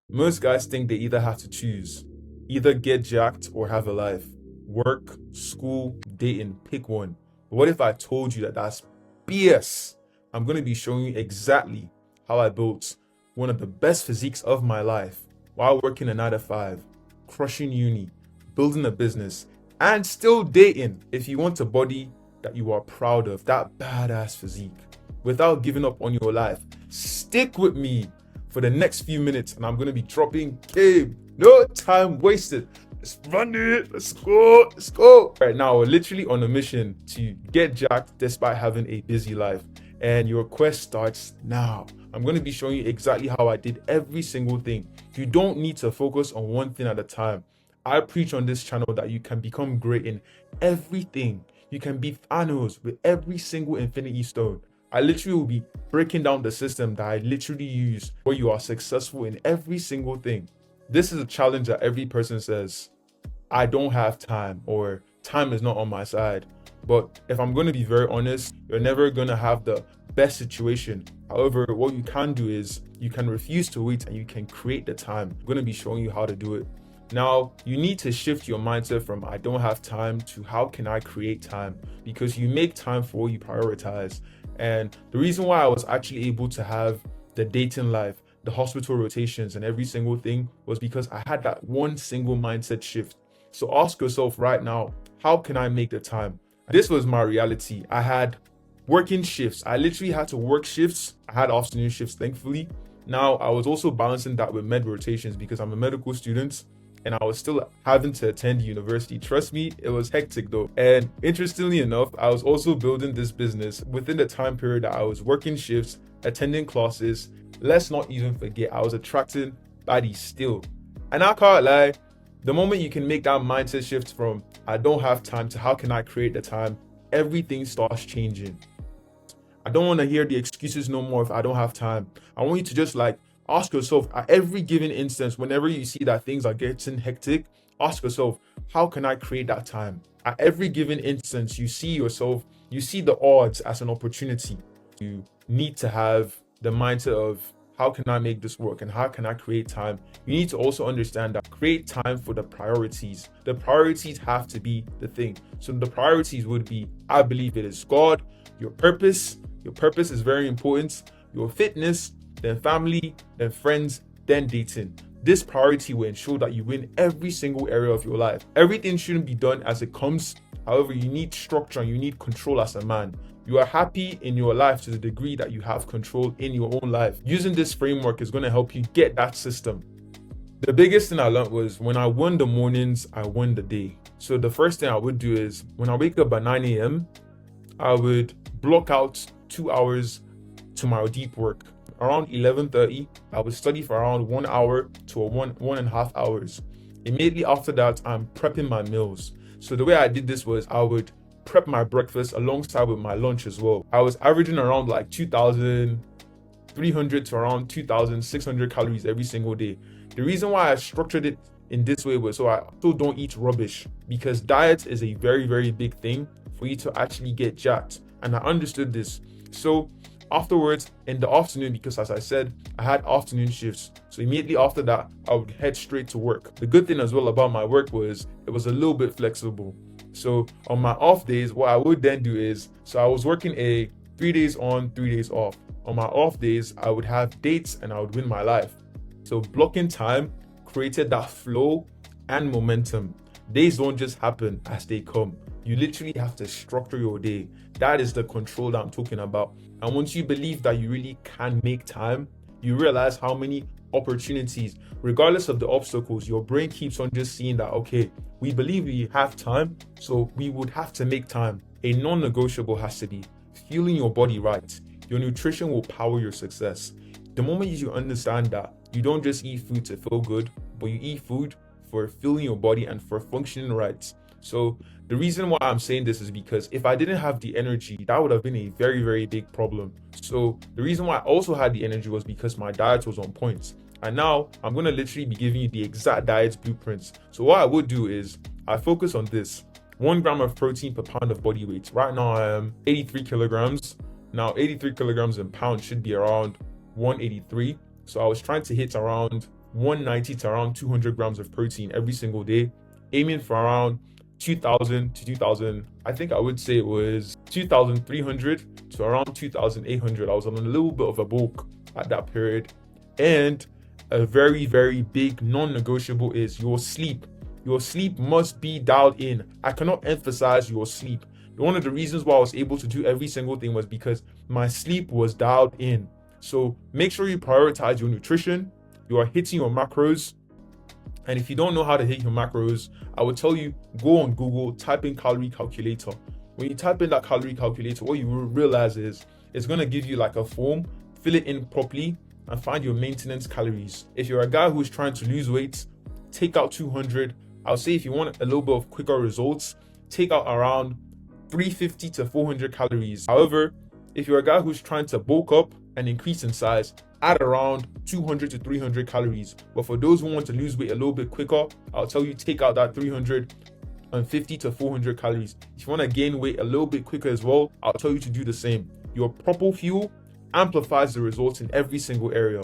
Most guys think they either have to choose, either get jacked or have a life. Work, school, dating, pick one. But what if I told you that that's BS? I'm going to be showing you exactly how I built one of the best physiques of my life while working a 9 to 5, crushing uni, building a business, and still dating if you want a body that you are proud of, that badass physique, without giving up on your life. Stick with me for the next few minutes and I'm going to be dropping game. No time wasted. Let's run it. Let's go. Let's go. Right now, we're literally on a mission to get jacked despite having a busy life. And your quest starts now. I'm going to be showing you exactly how I did every single thing. You don't need to focus on one thing at a time. I preach on this channel that you can become great in everything. You can be Thanos with every single infinity stone. I literally will be breaking down the system that I literally use where you are successful in every single thing. This is a challenge that every person says, I don't have time, or time is not on my side. But if I'm going to be very honest, you're never going to have the best situation. However, what you can do is you can refuse to wait and you can create the time. I'm going to be showing you how to do it. Now, you need to shift your mindset from I don't have time to how can I create time, because you make time for what you prioritize. And the reason why I was actually able to have the dating life, the hospital rotations, and every single thing was because I had that one single mindset shift. So ask yourself right now, how can I make the time? This was my reality. I had working shifts. I literally had to work shifts. I had afternoon shifts, thankfully. Now, I was also balancing that with med rotations because I'm a medical student and I was still having to attend university. Trust me, it was hectic though. And interestingly enough, I was also building this business within the time period that I was working shifts, attending classes. Let's not even forget, I was attracting baddies still. And I can't lie, the moment you can make that mindset shift from I don't have time to how can I create the time, everything starts changing. I don't want to hear the excuses no more if I don't have time. I want you to just ask yourself at every given instance, whenever you see that things are getting hectic, ask yourself, how can I create that time? At every given instance, you see yourself, you see the odds as an opportunity. You need to have the mindset of how can I make this work and how can I create time? You need to also understand that create time for the priorities. The priorities have to be the thing. So the priorities would be, I believe it is God, your purpose. Your purpose is very important. Your fitness, then family, then friends, then dating. This priority will ensure that you win every single area of your life. Everything shouldn't be done as it comes. However, you need structure and you need control as a man. You are happy in your life to the degree that you have control in your own life. Using this framework is going to help you get that system. The biggest thing I learned was when I won the mornings, I won the day. So the first thing I would do is when I wake up at 9 a.m., I would block out 2 hours to my deep work. Around 11:30, I would study for around 1 hour to 1.5 hours. Immediately after that, I'm prepping my meals. So the way I did this was I would prep my breakfast alongside with my lunch as well. I was averaging around 2,300 to around 2,600 calories every single day. The reason why I structured it in this way was so I still don't eat rubbish, because diet is a very, very big thing for you to actually get jacked. And I understood this. So afterwards, in the afternoon, because as I said, I had afternoon shifts. So immediately after that, I would head straight to work. The good thing as well about my work was it was a little bit flexible. So on my off days, what I would then do is, so I was working a 3 days on, 3 days off. On my off days, I would have dates and I would win my life. So blocking time created that flow and momentum. Days don't just happen as they come. You literally have to structure your day. That is the control that I'm talking about. And once you believe that you really can make time, you realize how many opportunities, regardless of the obstacles, your brain keeps on just seeing that, okay, we believe we have time, so we would have to make time. A non-negotiable has to be fueling your body right. Your nutrition will power your success. The moment you understand that you don't just eat food to feel good, but you eat food for fueling your body and for functioning right. So the reason why I'm saying this is because if I didn't have the energy, that would have been a very, very big problem. So the reason why I also had the energy was because my diet was on point. And now I'm going to literally be giving you the exact diet blueprints. So what I would do is I focus on this: 1 gram of protein per pound of body weight. Right now I am 83 kilograms. Now 83 kilograms in pounds should be around 183. So I was trying to hit around 190 to around 200 grams of protein every single day, aiming for around 2000 to 2000. I think I would say it was 2300 to around 2800. I was on a little bit of a bulk at that period. And a very, very big non-negotiable is your sleep. Your sleep must be dialed in. I cannot emphasize your sleep. One of the reasons why I was able to do every single thing was because my sleep was dialed in. So make sure you prioritize your nutrition. You are hitting your macros. And if you don't know how to hit your macros, I would tell you, go on Google, type in calorie calculator. When you type in that calorie calculator, what you will realize is it's going to give you like a form, fill it in properly, and find your maintenance calories. If you're a guy who's trying to lose weight, take out 200. I'll say if you want a little bit of quicker results, take out around 350 to 400 calories. However, if you're a guy who's trying to bulk up and increase in size, add around 200 to 300 calories. But for those who want to lose weight a little bit quicker, I'll tell you take out that 350 to 400 calories. If you want to gain weight a little bit quicker as well, I'll tell you to do the same. Your proper fuel amplifies the results in every single area.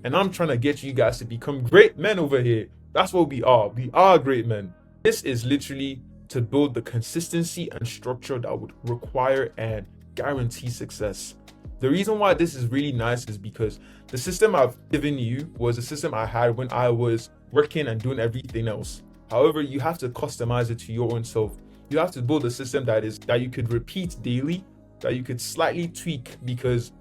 And I'm trying to get you guys to become great men over here. That's what we are. We are great men. This is literally to build the consistency and structure that would require and guarantee success. The reason why this is really nice is because the system I've given you was a system I had when I was working and doing everything else. However, you have to customize it to your own self. You have to build a system that you could repeat daily, that you could slightly tweak, because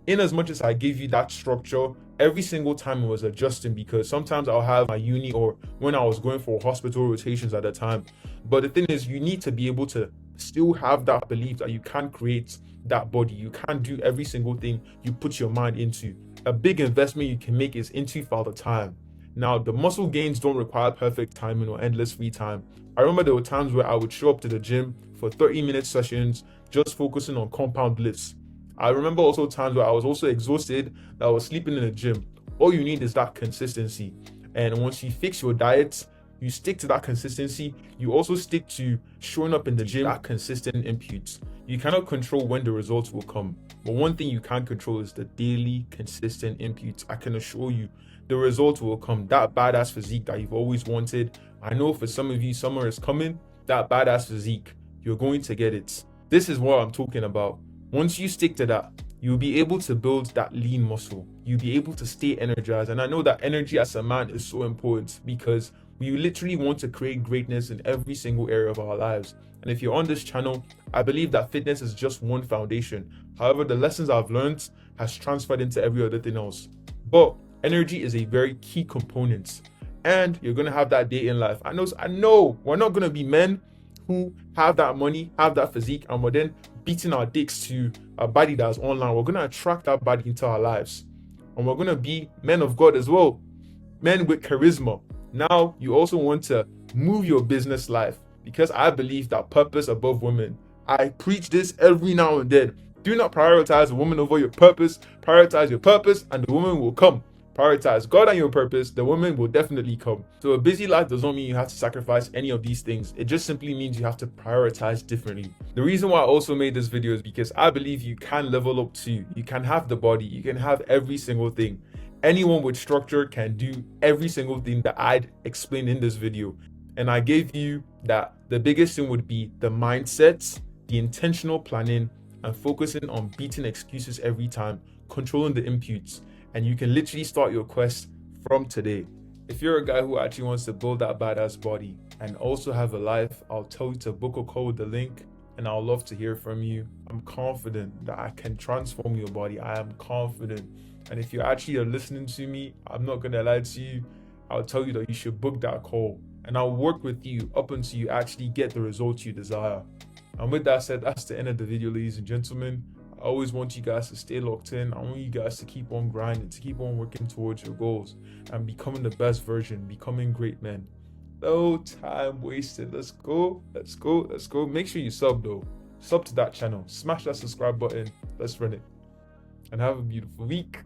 in as much as I gave you that structure, every single time it was adjusting, because sometimes I'll have my uni or when I was going for hospital rotations at the time. But the thing is, you need to be able to still have that belief that you can create that body. You can do every single thing you put your mind into. A big investment you can make is into Father Time. Now, the muscle gains don't require perfect timing or endless free time. I remember there were times where I would show up to the gym for 30-minute sessions just focusing on compound lifts. I remember also times where I was also exhausted, that I was sleeping in the gym. All you need is that consistency. And once you fix your diet, you stick to that consistency. You also stick to showing up in the gym, that consistent inputs. You cannot control when the results will come. But one thing you can control is the daily consistent inputs. I can assure you, the results will come. That badass physique that you've always wanted. I know for some of you, summer is coming. That badass physique, you're going to get it. This is what I'm talking about. Once you stick to that, you'll be able to build that lean muscle. You'll be able to stay energized. And I know that energy as a man is so important, because we literally want to create greatness in every single area of our lives. And if you're on this channel, I believe that fitness is just one foundation. However, the lessons I've learned has transferred into every other thing else. But energy is a very key component. And you're going to have that day in life. I know we're not going to be men who have that money, have that physique, and we're then beating our dicks to a body that's online. We're going to attract that body into our lives. And we're going to be men of God as well. Men with charisma. Now, you also want to move your business life, because I believe that purpose above women. I preach this every now and then. Do not prioritize a woman over your purpose. Prioritize your purpose and the woman will come. Prioritize God and your purpose, the woman will definitely come. So a busy life does not mean you have to sacrifice any of these things. It just simply means you have to prioritize differently. The reason why I also made this video is because I believe you can level up too. You can have the body, you can have every single thing. Anyone with structure can do every single thing that I'd explained in this video. And I gave you that the biggest thing would be the mindset, the intentional planning, and focusing on beating excuses every time, controlling the inputs. And you can literally start your quest from today. If you're a guy who actually wants to build that badass body and also have a life, I'll tell you to book a call with the link, and I'll love to hear from you. I'm confident that I can transform your body. I am confident. And if you actually are listening to me, I'm not going to lie to you. I'll tell you that you should book that call, and I'll work with you up until you actually get the results you desire. And with that said, that's the end of the video, ladies and gentlemen. I always want you guys to stay locked in. I want you guys to keep on grinding, to keep on working towards your goals and becoming the best version, becoming great men. No time wasted. Let's go. Let's go. Let's go. Make sure you sub though. Sub to that channel. Smash that subscribe button. Let's run it. And have a beautiful week.